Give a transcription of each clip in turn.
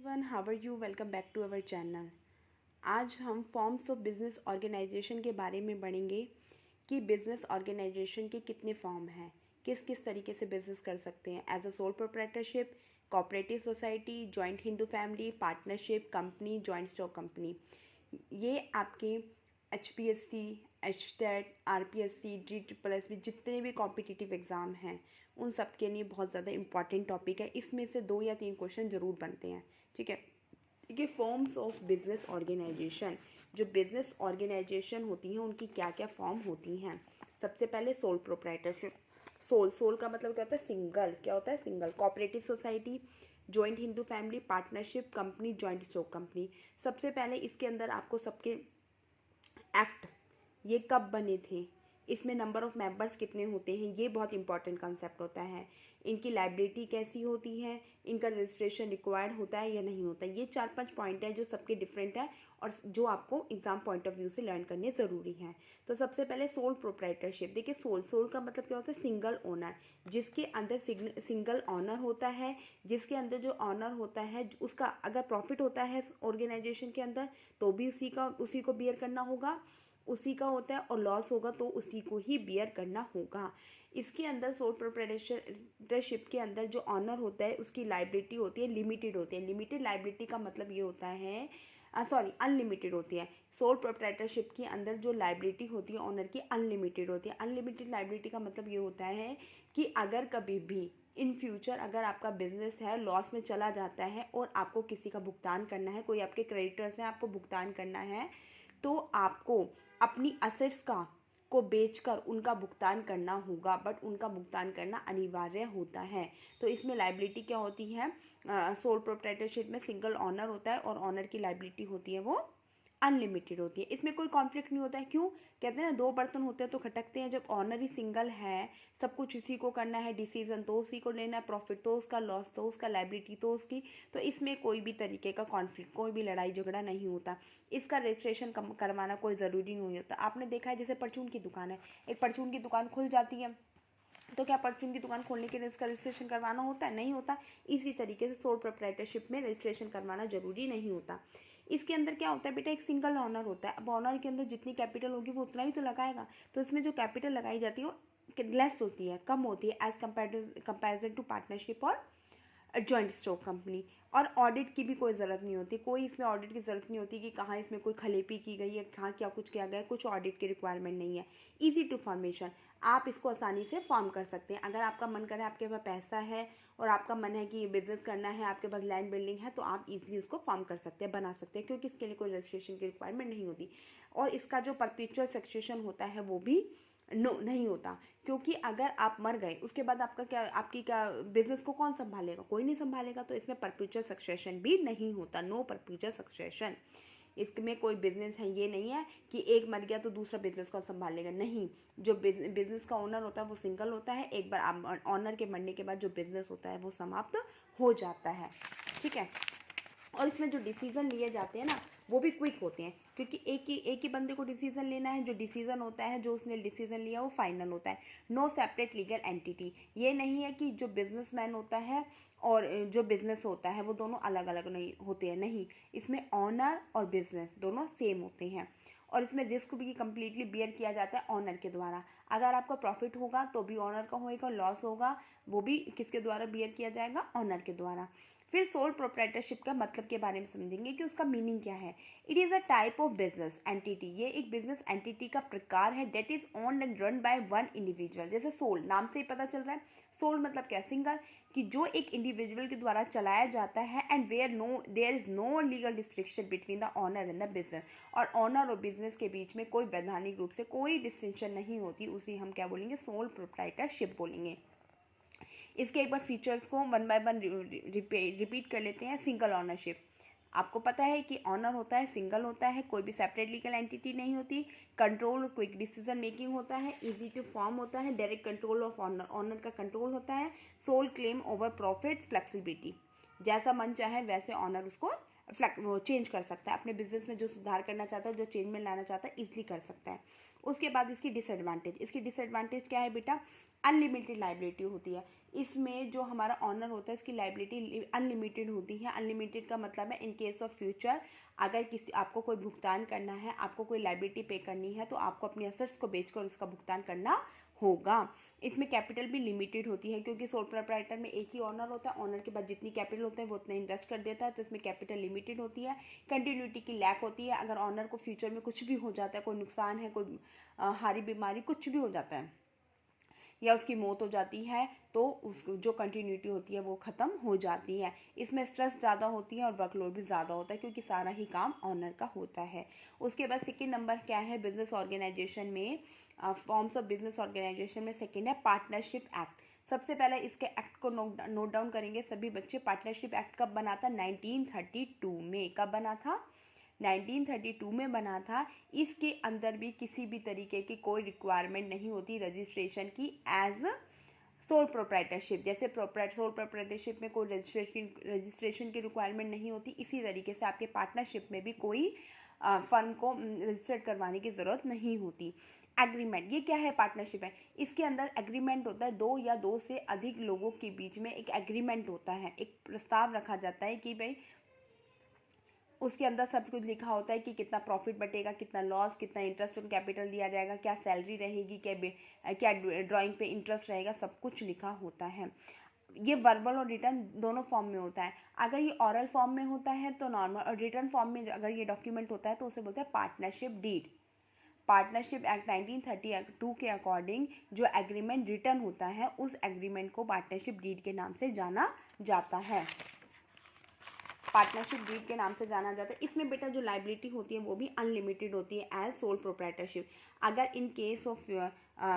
Everyone, how are you? Welcome back to our channel. आज हम forms of business organisation के बारे में पढ़ेंगे कि बिजनेस ऑर्गेनाइजेशन के कितने फॉर्म हैं, किस किस तरीके से बिजनेस कर सकते हैं। As a sole proprietorship, cooperative society, joint Hindu family, partnership, company, joint stock company. ये आपके HPSC, HTET, RPSC, DSSS जितने भी कॉम्पिटिटिव एग्ज़ाम हैं उन सब के लिए बहुत ज़्यादा इंपॉर्टेंट टॉपिक है। इसमें से 2 या 3 क्वेश्चन ज़रूर बनते हैं, ठीक है। देखिए, फॉर्म्स ऑफ बिजनेस ऑर्गेनाइजेशन, जो बिजनेस ऑर्गेनाइजेशन होती हैं उनकी क्या क्या फॉर्म होती हैं। सबसे पहले सोल प्रोप्राइटरशिप। सोल का मतलब क्या होता है? सिंगल। क्या होता है? Single. Cooperative society, joint Hindu family, partnership, company, joint stock company. सबसे पहले इसके अंदर आपको सबके एक्ट ये कब बने थे, इसमें नंबर ऑफ़ मेंबर्स कितने होते हैं, ये बहुत इंपॉर्टेंट कंसेप्ट होता है। इनकी लाइबिलिटी कैसी होती है, इनका रजिस्ट्रेशन रिक्वायर्ड होता है या नहीं होता। ये 4-5 पॉइंट है जो सबके डिफरेंट है और जो आपको एग्जाम पॉइंट ऑफ व्यू से लर्न करने ज़रूरी हैं। तो सबसे पहले सोल प्रोप्राइटरशिप। देखिए, सोल का मतलब क्या होता है? सिंगल ओनर, जिसके अंदर सिंगल ऑनर होता है, जिसके अंदर जो ऑनर होता है उसका अगर प्रॉफिट होता है ऑर्गेनाइजेशन के अंदर तो भी उसी को बियर करना होगा, उसी का होता है, और लॉस होगा तो उसी को ही बियर करना होगा। इसके अंदर सोल प्रोप्राइटरशिप के अंदर जो ऑनर होता है उसकी लाइबिलिटी होती है लिमिटेड होती है। लिमिटेड लाइबिलिटी का मतलब ये होता है, अनलिमिटेड होती है। सोल प्रोप्राइटरशिप के अंदर जो लाइबिलिटी होती है ऑनर की अनलिमिटेड होती है। अनलिमिटेड लाइबिलिटी का मतलब ये होता है कि अगर कभी भी इन फ्यूचर अगर आपका बिजनेस है लॉस में चला जाता है और आपको किसी का भुगतान करना है, कोई आपके क्रेडिटर्स हैं, आपको भुगतान करना है, तो आपको अपनी असेट्स को बेचकर उनका भुगतान करना होगा, बट उनका भुगतान करना अनिवार्य होता है। तो इसमें लाइबिलिटी क्या होती है? सोल प्रोप्राइटरशिप में सिंगल ऑनर होता है और ऑनर की लाइबिलिटी होती है वो अनलिमिटेड होती है। इसमें कोई कॉन्फ्लिक्ट नहीं होता है। क्यों? कहते हैं ना, 2 बर्तन होते हैं तो खटकते हैं। जब ऑनर ही सिंगल है, सब कुछ उसी को करना है, डिसीजन तो उसी को लेना है, प्रॉफिट तो उसका, लॉस तो उसका, लाइबिलिटी तो उसकी, तो इसमें कोई भी तरीके का कॉन्फ्लिक्ट, कोई भी लड़ाई झगड़ा नहीं होता। इसका रजिस्ट्रेशन करवाना कोई ज़रूरी नहीं होता। आपने देखा है, जैसे परचून की दुकान है, एक परचून की दुकान खुल जाती है तो क्या परचून की दुकान खोलने के लिए उसका रजिस्ट्रेशन करवाना होता है? नहीं होता। इसी तरीके से सोल प्रोप्राइटरशिप में रजिस्ट्रेशन करवाना जरूरी नहीं होता। इसके अंदर क्या होता है बेटा? एक सिंगल ऑनर होता है। अब ऑनर के अंदर जितनी कैपिटल होगी वो उतना ही तो लगाएगा, तो इसमें जो कैपिटल लगाई जाती है वो लेस होती है, कम होती है एज कंपेरिजन टू पार्टनरशिप और जॉइंट स्टॉक कंपनी। और ऑडिट की भी कोई ज़रूरत नहीं होती, कोई इसमें ऑडिट की ज़रूरत नहीं होती कि कहाँ इसमें कोई खलेपी की गई है, कहाँ क्या कुछ किया गया है, कुछ ऑडिट की रिक्वायरमेंट नहीं है। ईजी टू फॉर्मेशन, आप इसको आसानी से फॉर्म कर सकते हैं। अगर आपका मन करे, आपके पास पैसा है और आपका मन है कि बिजनेस करना है, आपके पास लैंड बिल्डिंग है, तो आप इजीली उसको फॉर्म कर सकते हैं, बना सकते हैं, क्योंकि इसके लिए कोई रजिस्ट्रेशन की रिक्वायरमेंट नहीं होती। और इसका जो परपेचुअल सक्सेशन होता है वो भी नहीं होता, क्योंकि अगर आप मर गए उसके बाद आपकी क्या बिजनेस को कौन संभालेगा? कोई नहीं संभालेगा। तो इसमें परपेचुअल सक्सेशन भी नहीं होता, नो परपेचुअल सक्सेशन। इसमें कोई बिजनेस है ये नहीं है कि एक मर गया तो दूसरा बिजनेस कौन संभालेगा, नहीं। जो बिजनेस का ओनर होता है वो सिंगल होता है। एक बार ऑनर के मरने के बाद जो बिजनेस होता है वो समाप्त हो जाता है, ठीक है। और इसमें जो डिसीजन लिए जाते हैं ना वो भी क्विक होते हैं, क्योंकि एक ही बंदे को डिसीजन लेना है। जो डिसीजन होता है, जो उसने डिसीजन लिया वो फाइनल होता है। नो सेपरेट लीगल एंटिटी, ये नहीं है कि जो बिजनेसमैन होता है और जो बिजनेस होता है वो दोनों अलग अलग नहीं होते हैं, नहीं। इसमें ऑनर और बिजनेस दोनों सेम होते हैं। और इसमें रिस्क भी कंप्लीटली बियर किया जाता है ऑनर के द्वारा। अगर आपका प्रॉफिट होगा तो भी ऑनर का होएगा, लॉस होगा वो भी किसके द्वारा बियर किया जाएगा? ऑनर के द्वारा। फिर सोल प्रोप्राइटरशिप का मतलब के बारे में समझेंगे कि उसका मीनिंग क्या है। It is a type of business entity, ये एक बिजनेस एंटिटी का प्रकार है, that is owned and run by one individual. जैसे सोल, नाम से ही पता चल रहा है, सोल मतलब क्या? सिंगल, कि जो एक इंडिविजुअल के द्वारा चलाया जाता है, and there is no legal distinction between the owner and the business. और ऑनर और बिजनेस के बीच में कोई वैधानिक रूप से कोई डिस्टिंक्शन नहीं होती, उसी हम क्या बोलेंगे? सोल प्रोप्राइटरशिप बोलेंगे। इसके एक बार फीचर्स को वन बाय वन रिपीट कर लेते हैं। सिंगल ऑनरशिप, आपको पता है कि ऑनर होता है, सिंगल होता है, कोई भी सेपरेट लीगल एंटिटी नहीं होती। कंट्रोल, क्विक डिसीजन मेकिंग होता है, इजी टू फॉर्म होता है, direct control of owner, owner का कंट्रोल होता है। Sole claim over profit, flexibility, जैसा मन चाहे वैसे ऑनर उसको वो चेंज कर सकता है। अपने बिजनेस में जो सुधार करना चाहता है, जो चेंजमेंट लाना चाहता है, इजीली कर सकता है। उसके बाद इसकी डिसएडवांटेज क्या है बेटा, अनलिमिटेड लाइबिलिटी होती है। इसमें जो हमारा ऑनर होता है इसकी लाइबिलिटी अनलिमिटेड होती है। अनलिमिटेड का मतलब है इन केस ऑफ फ्यूचर अगर किसी आपको कोई भुगतान करना है, आपको कोई लाइबिलिटी पे करनी है, तो आपको अपनी एसेट्स को बेचकर उसका भुगतान करना होगा। इसमें कैपिटल भी लिमिटेड होती है क्योंकि सोल प्रोप्राइटर में एक ही ऑनर होता है। ऑनर के बाद जितनी कैपिटल होता है वो उतना इन्वेस्ट कर देता है, तो इसमें कैपिटल लिमिटेड होती है। कंटिन्यूटी की लैक होती है। अगर ऑनर को फ्यूचर में कुछ भी हो जाता है, कोई नुकसान है, कोई हारी बीमारी कुछ भी हो जाता है या उसकी मौत हो जाती है, तो उस जो कंटिन्यूटी होती है वो ख़त्म हो जाती है। इसमें स्ट्रेस ज़्यादा होती है और वर्कलोड भी ज़्यादा होता है क्योंकि सारा ही काम ऑनर का होता है। उसके बाद सेकेंड नंबर क्या है बिजनेस ऑर्गेनाइजेशन में, फॉर्म्स ऑफ बिजनेस ऑर्गेनाइजेशन में सेकेंड है पार्टनरशिप एक्ट। सबसे पहले इसके एक्ट को नोट डाउन करेंगे सभी बच्चे। पार्टनरशिप एक्ट कब बना था, 1932 में। कब बना था, 1932 में बना था। इसके अंदर भी किसी भी तरीके की कोई रिक्वायरमेंट नहीं होती रजिस्ट्रेशन की एज सोल प्रोप्राइटरशिप। जैसे सोल प्रोप्राइटरशिप में कोई रजिस्ट्रेशन की रिक्वायरमेंट नहीं होती, इसी तरीके से आपके पार्टनरशिप में भी कोई फर्म को रजिस्टर्ड करवाने की ज़रूरत नहीं होती। एग्रीमेंट, ये क्या है, पार्टनरशिप है। इसके अंदर एग्रीमेंट होता है, दो या दो से अधिक लोगों के बीच में एक एग्रीमेंट होता है। एक प्रस्ताव रखा जाता है कि भाई उसके अंदर सब कुछ लिखा होता है कि कितना प्रॉफिट बटेगा, कितना लॉस, कितना इंटरेस्ट ऑन कैपिटल दिया जाएगा, क्या सैलरी रहेगी, क्या ड्राइंग पे इंटरेस्ट रहेगा, सब कुछ लिखा होता है। ये वर्बल और रिटर्न दोनों फॉर्म में होता है। अगर ये ऑरल फॉर्म में होता है तो नॉर्मल, और रिटर्न फॉर्म में अगर ये डॉक्यूमेंट होता है तो उसे बोलते हैं पार्टनरशिप डीड। पार्टनरशिप एक्ट 1932 के अकॉर्डिंग जो एग्रीमेंट रिटर्न होता है उस एग्रीमेंट को पार्टनरशिप डीड के नाम से जाना जाता है। पार्टनरशिप डीड के नाम से जाना जाता है। इसमें बेटा जो लाइबिलिटी होती है वो भी अनलिमिटेड होती है एज सोल प्रोप्राइटरशिप। अगर इन केस ऑफ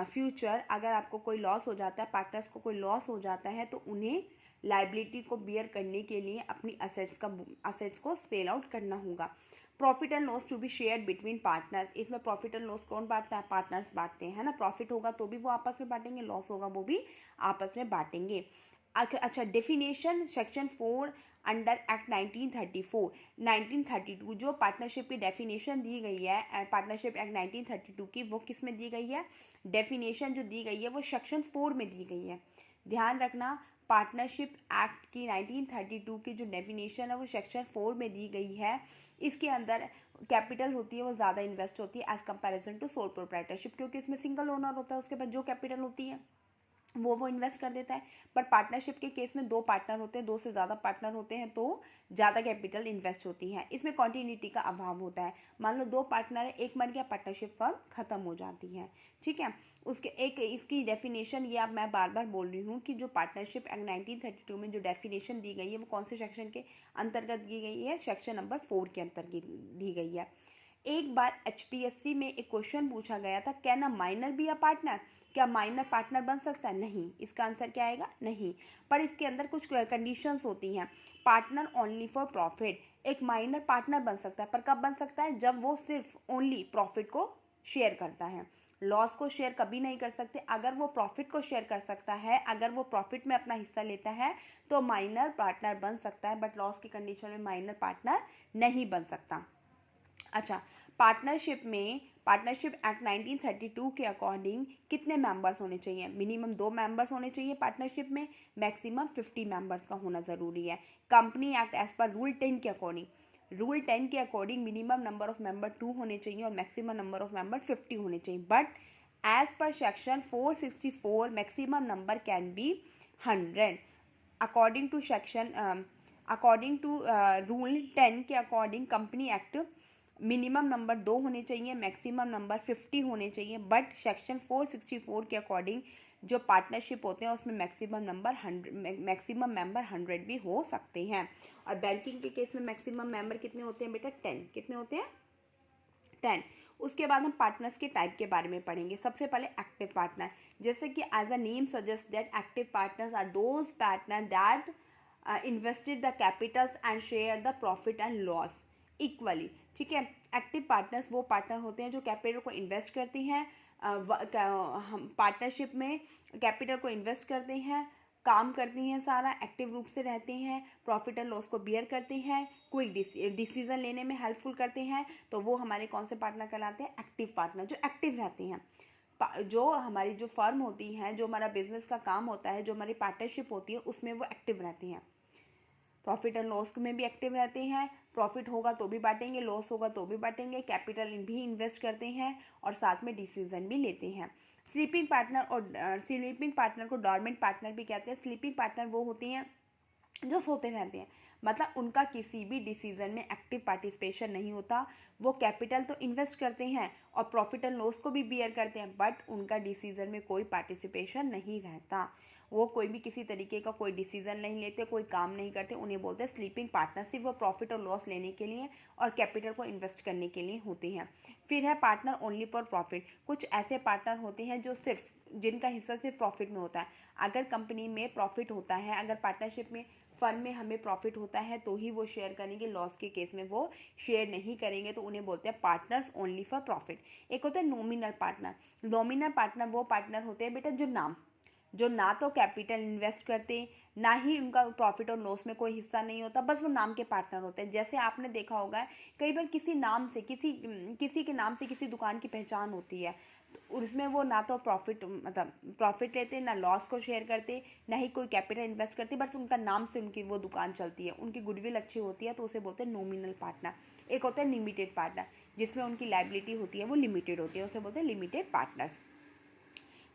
फ्यूचर अगर आपको कोई लॉस हो जाता है, पार्टनर्स को कोई लॉस हो जाता है, तो उन्हें लाइबिलिटी को बियर करने के लिए अपनी असेट्स को सेल आउट करना होगा। Profit and loss to be share between partners. इसमें प्रॉफिट एंड लॉस कौन बांटता है, पार्टनर्स बांटते हैं, है ना। प्रॉफिट होगा तो भी वो आपस में बांटेंगे, लॉस होगा वो भी आपस में बांटेंगे। अच्छा, डेफिनेशन सेक्शन 4 अंडर एक्ट 1932 जो पार्टनरशिप की डेफिनेशन दी गई है पार्टनरशिप एक्ट 1932 की, वो किस में दी गई है, डेफिनेशन जो दी गई है वो सेक्शन 4 में दी गई है। ध्यान रखना, पार्टनरशिप एक्ट की 1932 की जो डेफिनेशन है वो सेक्शन 4 में दी गई है। इसके अंदर कैपिटल होती है वो ज़्यादा इन्वेस्ट होती है as comparison to sole proprietorship, क्योंकि इसमें सिंगल ओनर होता है, उसके बाद जो कैपिटल होती है वो इन्वेस्ट कर देता है। पर पार्टनरशिप के केस में दो पार्टनर होते हैं, दो से ज़्यादा पार्टनर होते हैं तो ज़्यादा कैपिटल इन्वेस्ट होती है। इसमें कॉन्टिन्यूटी का अभाव होता है। मान लो दो पार्टनर है, एक मर गया, पार्टनरशिप फर्म खत्म हो जाती है। ठीक है, उसके एक इसकी डेफिनेशन ये अब मैं बार बार बोल रही हूँ कि जो पार्टनरशिप एक्ट 1932 में जो डेफिनेशन दी गई है वो कौन से सेक्शन के अंतर्गत दी गई है, सेक्शन नंबर 4 के अंतर्गत दी गई है। एक बार HPSC में एक क्वेश्चन पूछा गया था, can a minor be a partner, क्या माइनर पार्टनर बन सकता है, नहीं। इसका आंसर क्या आएगा, नहीं। पर इसके अंदर कुछ कंडीशंस होती हैं। पार्टनर ओनली फॉर प्रॉफिट, एक माइनर पार्टनर बन सकता है, पर कब बन सकता है, जब वो सिर्फ ओनली प्रॉफिट को शेयर करता है, लॉस को शेयर कभी नहीं कर सकते। अगर वो प्रॉफिट को शेयर कर सकता है, अगर वो प्रॉफिट में अपना हिस्सा लेता है तो माइनर पार्टनर बन सकता है, बट लॉस की कंडीशन में माइनर पार्टनर नहीं बन सकता। अच्छा, पार्टनरशिप एक्ट 1932 के अकॉर्डिंग कितने मेंबर्स होने चाहिए, मिनिमम 2 मेंबर्स होने चाहिए पार्टनरशिप में, मैक्सिमम 50 मेंबर्स का होना ज़रूरी है। Company act as per rule 10 के according minimum number of member 2 होने चाहिए और मैक्सिमम नंबर ऑफ मेंबर 50 होने चाहिए। But as per section 464 maximum number can be 100। According to rule 10 के according company act minimum number 2 होने चाहिए, मैक्सिमम नंबर 50 होने चाहिए। बट सेक्शन 464 के अकॉर्डिंग जो पार्टनरशिप होते हैं उसमें मैक्सिमम मेंबर 100 भी हो सकते हैं। और बैंकिंग के केस में मैक्सिमम मेंबर कितने होते हैं बेटा, 10। कितने होते हैं, 10। उसके बाद हम पार्टनर्स के टाइप के बारे में पढ़ेंगे। सबसे पहले एक्टिव पार्टनर, जैसे कि as a name suggest that active partners are those partner that invested the capitals and share the profit and loss equally. ठीक है, एक्टिव पार्टनर्स वो पार्टनर होते हैं जो कैपिटल को इन्वेस्ट करते हैं, हम पार्टनरशिप में कैपिटल को इन्वेस्ट करते हैं, काम करती हैं, सारा एक्टिव रूप से रहते हैं, प्रॉफिट एंड लॉस को बियर करते हैं, क्विक डिसीजन लेने में हेल्पफुल करते हैं, तो वो हमारे कौन से पार्टनर कहलाते हैं? एक्टिव पार्टनर, जो एक्टिव रहते हैं। जो हमारी जो फर्म होती है, जो हमारा बिजनेस का काम होता है, जो हमारी पार्टनरशिप होती है, उसमें वो एक्टिव रहते हैं। प्रॉफिट एंड लॉस में भी एक्टिव रहते हैं, प्रॉफिट होगा तो भी बांटेंगे, लॉस होगा तो भी बांटेंगे, कैपिटल भी इन्वेस्ट करते हैं और साथ में डिसीजन भी लेते हैं। स्लीपिंग पार्टनर को डॉर्मेंट पार्टनर भी कहते हैं। स्लीपिंग पार्टनर वो होती हैं जो सोते रहते हैं, मतलब उनका किसी भी डिसीजन में एक्टिव पार्टिसिपेशन नहीं होता। वो कैपिटल तो इन्वेस्ट करते हैं और प्रॉफिट एंड लॉस को भी बियर करते हैं, बट उनका डिसीजन में कोई पार्टिसिपेशन नहीं रहता। वो कोई भी किसी तरीके का कोई डिसीजन नहीं लेते, कोई काम नहीं करते। उन्हें बोलते हैं स्लीपिंग पार्टनर। सिर्फ वो प्रॉफिट और लॉस लेने के लिए और कैपिटल को इन्वेस्ट करने के लिए होते हैं। फिर है पार्टनर ओनली फॉर प्रॉफिट। कुछ ऐसे पार्टनर होते हैं जो सिर्फ जिनका हिस्सा सिर्फ प्रॉफिट में होता है। अगर कंपनी में प्रॉफिट होता है, अगर पार्टनरशिप में फर्म में हमें प्रॉफिट होता है तो ही वो शेयर करेंगे, लॉस के केस में वो शेयर नहीं करेंगे, तो उन्हें बोलते हैं पार्टनर्स ओनली फॉर प्रॉफिट। एक होता है नॉमिनल पार्टनर। नॉमिनल पार्टनर वो पार्टनर होते हैं बेटा जो ना तो कैपिटल इन्वेस्ट करते, ना ही उनका प्रॉफिट और लॉस में कोई हिस्सा नहीं होता, बस वो नाम के पार्टनर होते हैं। जैसे आपने देखा होगा कई बार किसी नाम से किसी के नाम से किसी दुकान की पहचान होती है, तो उसमें वो ना तो प्रॉफिट लेते, ना लॉस को शेयर करते, ना ही कोई कैपिटल इन्वेस्ट करते, बस उनका नाम से उनकी वो दुकान चलती है, उनकी गुडविल अच्छी होती है, तो उसे बोलते हैं नॉमिनल पार्टनर। एक होता है लिमिटेड पार्टनर, जिसमें उनकी लायबिलिटी होती है वो लिमिटेड होती है, उसे बोलते हैं लिमिटेड पार्टनर्स।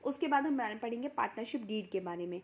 उसके बाद हम पढ़ेंगे पार्टनरशिप डीड के बारे में।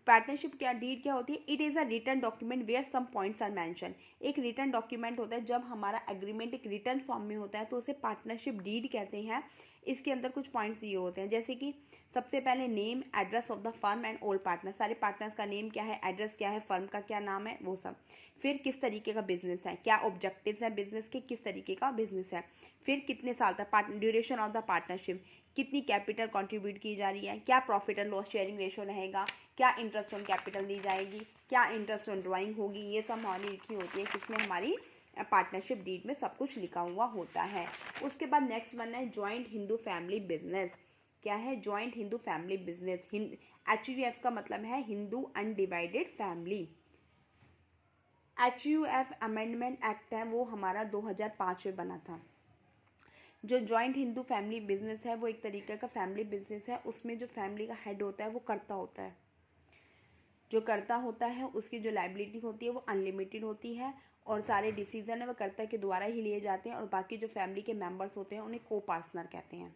पार्टनरशिप क्या डीड क्या होती है? It is a return document where some points are mention. एक रिटर्न डॉक्यूमेंट होता है, जब हमारा एग्रीमेंट एक रिटर्न फॉर्म में होता है तो उसे पार्टनरशिप डीड कहते हैं। इसके अंदर कुछ पॉइंट्स ये होते हैं, जैसे कि सबसे पहले name address of the firm and all partner. सारे पार्टनर्स का नेम क्या है, एड्रेस क्या है, फर्म का क्या नाम है, वो सब। फिर किस तरीके का बिजनेस है, क्या ऑब्जेक्टिव्स हैं बिजनेस के, किस तरीके का बिजनेस है। फिर कितने साल तक, ड्यूरेशन ऑफ द पार्टनरशिप, कितनी कैपिटल कंट्रीब्यूट की जा रही है, क्या profit and loss sharing ratio रहेगा, क्या इंटरेस्ट ऑन कैपिटल दी जाएगी, क्या इंटरेस्ट ऑन ड्राइंग होगी। ये सब हमारी लिखी होती है, किसमें? हमारी पार्टनरशिप डीड में सब कुछ लिखा हुआ होता है। उसके बाद नेक्स्ट वन है जॉइंट हिंदू फैमिली बिजनेस। क्या है? Joint Hindu family business. HUF का मतलब है Hindu undivided family. HUF amendment act है, वो हमारा 2005 में बना था। जो जॉइंट हिंदू फैमिली बिजनेस है वो एक तरीके का फैमिली बिजनेस है। उसमें जो फैमिली का हेड होता है वो कर्ता होता है। जो कर्ता होता है उसकी जो लायबिलिटी होती है वो अनलिमिटेड होती है और सारे डिसीजन है वो कर्ता के द्वारा ही लिए जाते हैं, और बाकी जो फैमिली के मेंबर्स होते हैं उन्हें को पार्टनर कहते हैं।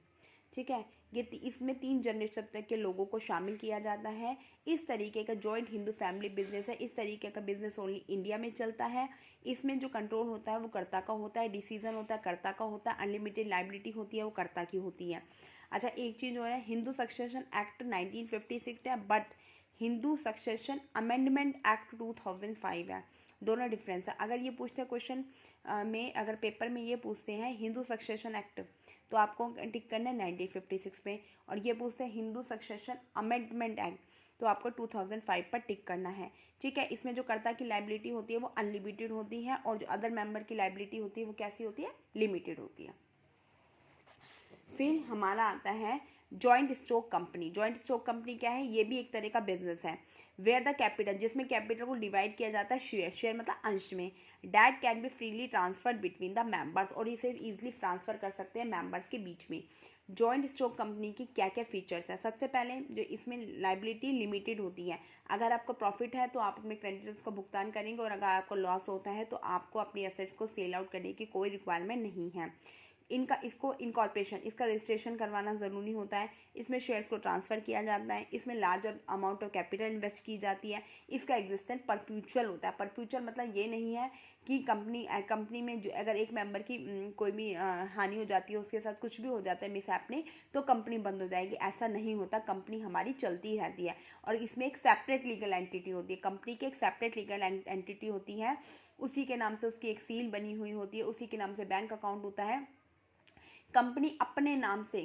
ठीक है, ये इसमें 3 जनरेशन तक के लोगों को शामिल किया जाता है। इस तरीके का जॉइंट हिंदू फैमिली बिजनेस है। इस तरीके का बिजनेस ओनली इंडिया में चलता है। इसमें जो कंट्रोल होता है वो कर्ता का होता है, डिसीजन होता है कर्ता का होता है, अनलिमिटेड लायबिलिटी होती है वो कर्ता की होती है। अच्छा, एक चीज़ जो है, हिंदू सक्सेशन एक्ट 1956 है, but Hindu succession amendment act 2005 है। दोनों डिफरेंस है। अगर ये पूछते हैं क्वेश्चन में, अगर पेपर में ये पूछते हैं हिंदू सक्सेशन एक्ट, तो आपको टिक करना है 1956 में, और ये पूछते हैं हिंदू सक्सेशन अमेंडमेंट एक्ट, तो आपको 2005 पर टिक करना है। ठीक है, इसमें जो कर्ता की लायबिलिटी होती है वो अनलिमिटेड होती है, और जो अदर मेंबर की लायबिलिटी होती है वो कैसी होती है? लिमिटेड होती है। फिर हमारा आता है joint stock company. Joint stock company क्या है? ये भी एक तरह का बिजनेस है। वेयर द कैपिटल, जिसमें कैपिटल को डिवाइड किया जाता है शेयर मतलब अंश में। That can be freely transferred between the members, और इसे इजीली ट्रांसफर कर सकते हैं मेंबर्स के बीच में। जॉइंट स्टॉक कंपनी की क्या क्या फीचर्स हैं? सबसे पहले जो इसमें लायबिलिटी लिमिटेड होती है। अगर आपको प्रॉफिट है तो आप अपने क्रेडिटर्स को भुगतान करेंगे, और अगर आपको लॉस होता है तो आपको अपनी एसेट्स को सेल आउट करने की कोई रिक्वायरमेंट नहीं है। इसको इनकॉर्पोरेशन, इसका रजिस्ट्रेशन करवाना ज़रूरी होता है। इसमें शेयर्स को ट्रांसफ़र किया जाता है। इसमें large amount of capital invest की जाती है। इसका एग्जिस्टेंस परप्यूचुअल होता है। परप्यूचुअल मतलब ये नहीं है कि कंपनी में जो अगर एक मेंबर की कोई भी हानि हो जाती है, उसके साथ कुछ भी हो जाता है मिसहैपनिंग, तो कंपनी बंद हो जाएगी। ऐसा नहीं होता, कंपनी हमारी चलती रहती है। और इसमें एक सेपरेट लीगल एंटिटी होती है। कंपनी की एक सेपरेट लीगल एंटिटी होती है, उसी के नाम से उसकी एक सील बनी हुई होती है, उसी के नाम से बैंक अकाउंट होता है। कंपनी अपने नाम से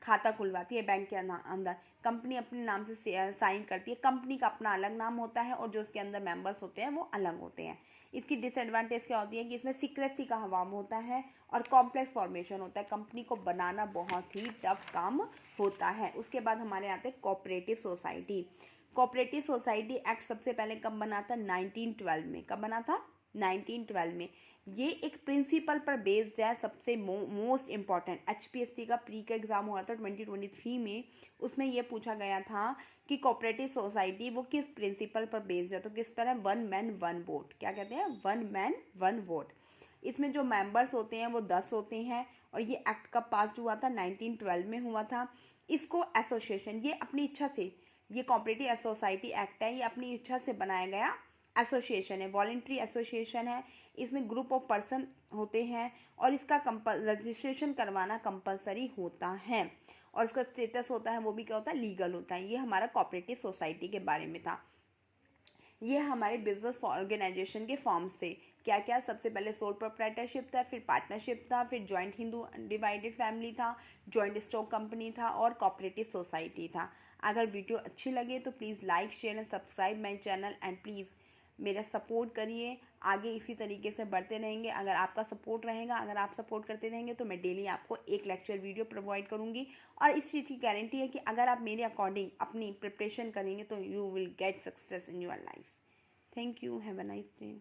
खाता खुलवाती है बैंक के अंदर। कंपनी अपने नाम से साइन करती है। कंपनी का अपना अलग नाम होता है, और जो उसके अंदर मेंबर्स होते हैं वो अलग होते हैं। इसकी डिसएडवांटेज क्या होती है कि इसमें सीक्रेसी का अभाव होता है और कॉम्प्लेक्स फॉर्मेशन होता है। कंपनी को बनाना बहुत ही टफ काम होता है। उसके बाद हमारे आते हैं cooperative society. Cooperative society act सबसे पहले कब बना था? 1912 में। कब बना था? 1912 में। ये एक प्रिंसिपल पर बेस्ड है, सबसे मोस्ट इम्पॉर्टेंट। एचपीएससी का प्री का एग्ज़ाम हुआ था 2023 में, उसमें ये पूछा गया था कि कोऑपरेटिव सोसाइटी वो किस प्रिंसिपल पर बेस्ड है, तो किस पर है? One man one vote. क्या कहते हैं? One man one vote. इसमें जो मेंबर्स होते हैं वो 10 होते हैं, और ये एक्ट कब पास हुआ था? 1912 में हुआ था। इसको एसोसिएशन, ये अपनी इच्छा से, ये कोऑपरेटिव सोसाइटी एक्ट है, ये अपनी इच्छा से बनाया गया एसोसिएशन है, वॉलेंट्री एसोसिएशन है। इसमें ग्रुप ऑफ पर्सन होते हैं, और इसका रजिस्ट्रेशन करवाना कंपलसरी होता है, और इसका स्टेटस होता है वो भी क्या होता है? लीगल होता है। ये हमारा कोऑपरेटिव सोसाइटी के बारे में था। ये हमारे बिजनेस ऑर्गेनाइजेशन के फॉर्म से क्या क्या? सबसे पहले सोल प्रोप्राइटरशिप था, फिर पार्टनरशिप था, फिर जॉइंट हिंदू डिवाइडेड फैमिली था, जॉइंट स्टॉक कंपनी था, और कोऑपरेटिव सोसाइटी था। अगर वीडियो अच्छी लगे तो please like share and subscribe my channel, and please मेरा सपोर्ट करिए। आगे इसी तरीके से बढ़ते रहेंगे। अगर आपका सपोर्ट रहेगा, अगर आप सपोर्ट करते रहेंगे, तो मैं डेली आपको एक लेक्चर वीडियो प्रोवाइड करूँगी, और इस चीज़ की गारंटी है कि अगर आप मेरे अकॉर्डिंग अपनी प्रिपरेशन करेंगे तो you will get success in your life. Thank you. Have a nice day.